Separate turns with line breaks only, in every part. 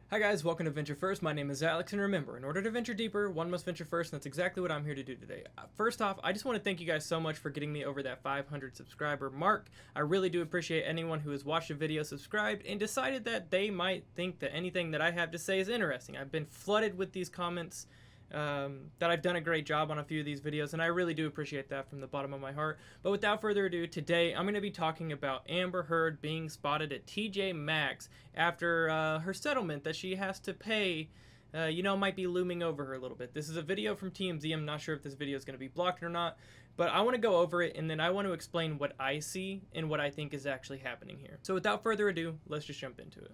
Hi guys, welcome to Venture First. My name is Alex, and remember, in order to venture deeper, one must venture first, and that's exactly what I'm here to do today. First off, I just want to thank you guys so much for getting me over that 500 subscriber mark. I really do appreciate anyone who has watched a video, subscribed, and decided that they might think that anything that I have to say is interesting. I've been flooded with these comments that I've done a great job on a few of these videos, and I really do appreciate that from the bottom of my heart. But without further ado, today I'm going to be talking about Amber Heard being spotted at TJ Maxx after her settlement that she has to pay, might be looming over her a little bit. This is a video from TMZ. I'm not sure if this video is going to be blocked or not, but I want to go over it, and then I want to explain what I see and what I think is actually happening here. So without further ado, let's just jump into it.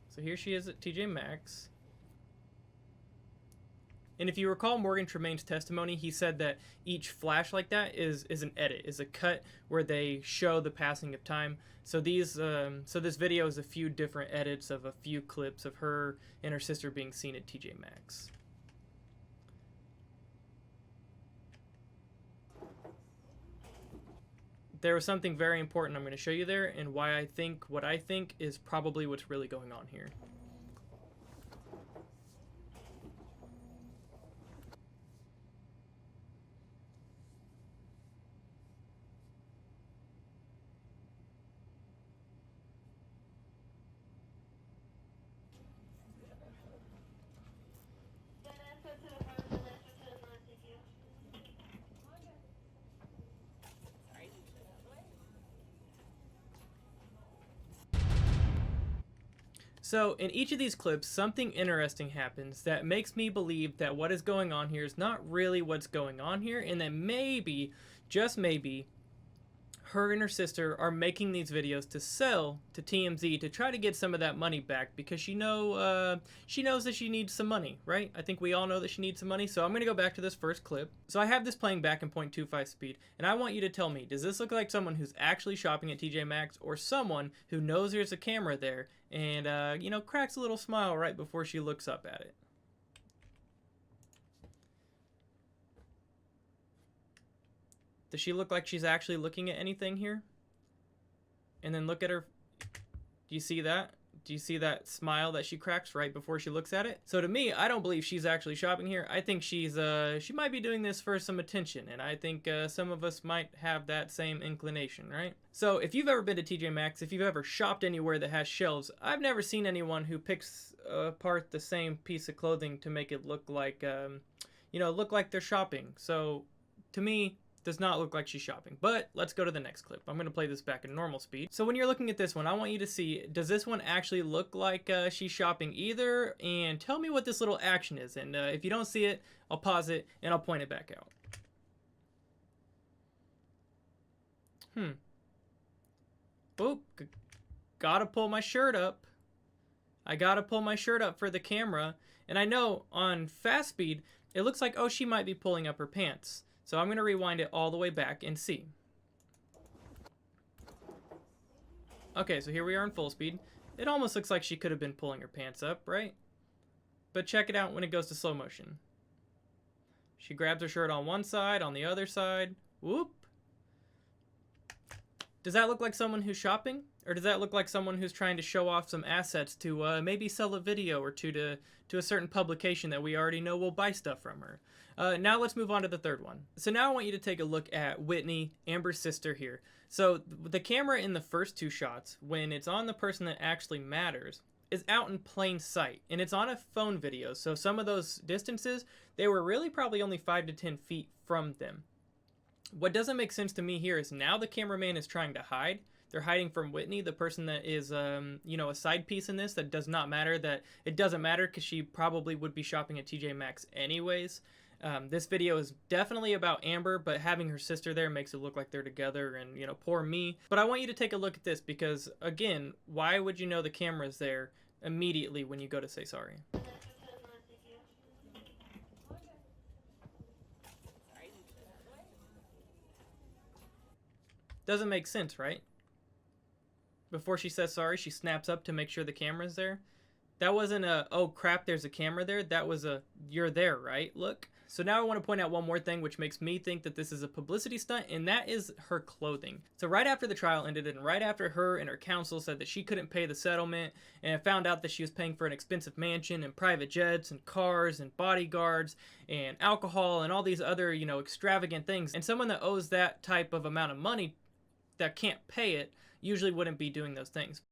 So here she is at TJ Maxx. And if you recall Morgan Tremaine's testimony, he said that each flash like that is an edit, is a cut where they show the passing of time. So this video is a few different edits of a few clips of her and her sister being seen at TJ Maxx. There was something very important I'm going to show you there, and why I think what I think is probably what's really going on here. So in each of these clips, something interesting happens that makes me believe that what is going on here is not really what's going on here, and that maybe, just maybe, her and her sister are making these videos to sell to TMZ to try to get some of that money back, because she knows that she needs some money, right? I think we all know that she needs some money. So I'm going to go back to this first clip. So I have this playing back in 0.25 speed, and I want you to tell me, does this look like someone who's actually shopping at TJ Maxx, or someone who knows there's a camera there and cracks a little smile right before she looks up at it? Does she look like she's actually looking at anything here? And then look at her. Do you see that? Do you see that smile that she cracks right before she looks at it? So to me, I don't believe she's actually shopping here. I think she might be doing this for some attention, and I think some of us might have that same inclination, right? So if you've ever been to TJ Maxx, if you've ever shopped anywhere that has shelves, I've never seen anyone who picks apart the same piece of clothing to make it look like, look like they're shopping. So to me, does not look like she's shopping. But let's go to the next clip. I'm going to play this back in normal speed. So when you're looking at this one, I want you to see, does this one actually look like she's shopping either? And tell me what this little action is. And if you don't see it, I'll pause it and I'll point it back out. Oop, gotta pull my shirt up. I gotta pull my shirt up for the camera. And I know on fast speed, it looks like, oh, she might be pulling up her pants. So I'm going to rewind it all the way back and see. Okay, so here we are in full speed. It almost looks like she could have been pulling her pants up, right? But check it out when it goes to slow motion. She grabs her shirt on one side, on the other side. Whoop. Does that look like someone who's shopping? Or does that look like someone who's trying to show off some assets to maybe sell a video or two to a certain publication that we already know will buy stuff from her? Now let's move on to the third one. So now I want you to take a look at Whitney, Amber's sister here. So the camera in the first two shots, when it's on the person that actually matters, is out in plain sight. And it's on a phone video, so some of those distances, they were really probably only 5 to 10 feet from them. What doesn't make sense to me here is now the cameraman is trying to hide. They're hiding from Whitney, the person that is, a side piece in this that does not matter. That it doesn't matter because she probably would be shopping at TJ Maxx anyways. This video is definitely about Amber, but having her sister there makes it look like they're together, and, poor me. But I want you to take a look at this because, again, why would you know the camera's there immediately when you go to say sorry? Doesn't make sense, right? Before she says sorry, she snaps up to make sure the camera's there. That wasn't a, oh crap, there's a camera there. That was a, you're there, right? Look. So now I want to point out one more thing which makes me think that this is a publicity stunt, and that is her clothing. So right after the trial ended and right after her and her counsel said that she couldn't pay the settlement and found out that she was paying for an expensive mansion and private jets and cars and bodyguards and alcohol and all these other, extravagant things, and someone that owes that type of amount of money that can't pay it usually wouldn't be doing those things.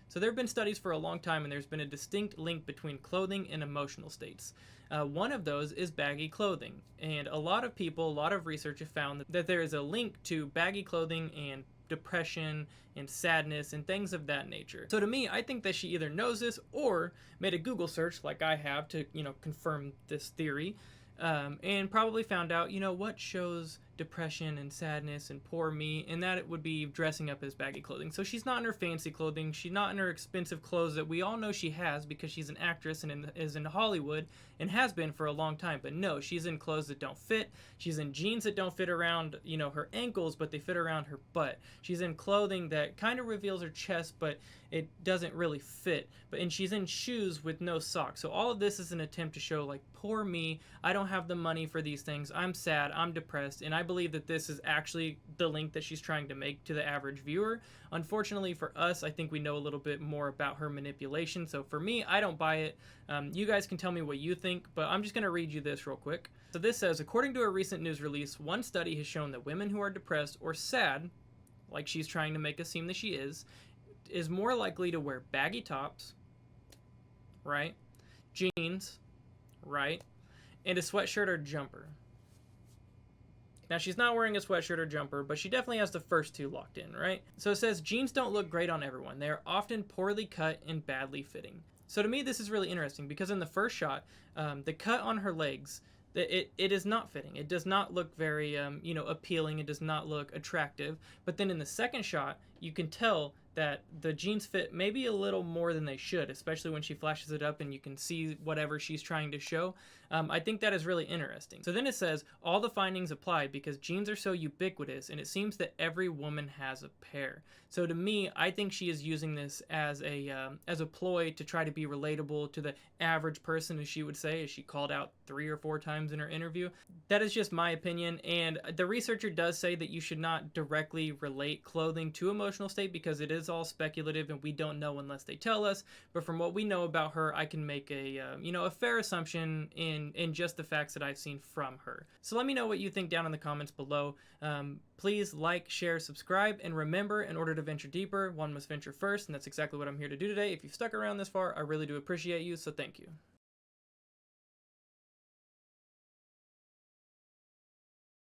So there have been studies for a long time, and there's been a distinct link between clothing and emotional states. One of those is baggy clothing, and a lot of people, a lot of research have found that there is a link to baggy clothing and depression and sadness and things of that nature. So to me, I think that she either knows this or made a Google search like I have to, confirm this theory, and probably found out, what shows depression and sadness and poor me, and that it would be dressing up as baggy clothing. So she's not in her fancy clothing, she's not in her expensive clothes that we all know she has because she's an actress and is in Hollywood and has been for a long time. But no, she's in clothes that don't fit. She's in jeans that don't fit around, her ankles, but they fit around her butt. She's in clothing that kind of reveals her chest, but it doesn't really fit. And she's in shoes with no socks. So all of this is an attempt to show, like, poor me, I don't have the money for these things, I'm sad, I'm depressed, and I believe that this is actually the link that she's trying to make to the average viewer. Unfortunately for us, I think we know a little bit more about her manipulation, so for me, I don't buy it. You guys can tell me what you think, but I'm just going to read you this real quick. So this says, according to a recent news release, one study has shown that women who are depressed or sad, like she's trying to make us seem that she is more likely to wear baggy tops, right, jeans, right, and a sweatshirt or jumper. Now, she's not wearing a sweatshirt or jumper, but she definitely has the first two locked in, right? So it says, jeans don't look great on everyone. They are often poorly cut and badly fitting. So to me, this is really interesting because in the first shot, the cut on her legs, it is not fitting. It does not look very, appealing. It does not look attractive. But then in the second shot, you can tell that the jeans fit maybe a little more than they should, especially when she flashes it up and you can see whatever she's trying to show. I think that is really interesting. So then it says, all the findings apply because jeans are so ubiquitous and it seems that every woman has a pair. So to me, I think she is using this as a ploy to try to be relatable to the average person, as she would say, as she called out 3 or 4 times in her interview. That is just my opinion, and the researcher does say that you should not directly relate clothing to emotional state because it is all speculative and we don't know unless they tell us. But from what we know about her, I can make a fair assumption in just the facts that I've seen from her. So let me know what you think down in the comments below. Please like, share, subscribe, and remember, in order to venture deeper, one must venture first, and that's exactly what I'm here to do today. If you've stuck around this far, I really do appreciate you, so thank you.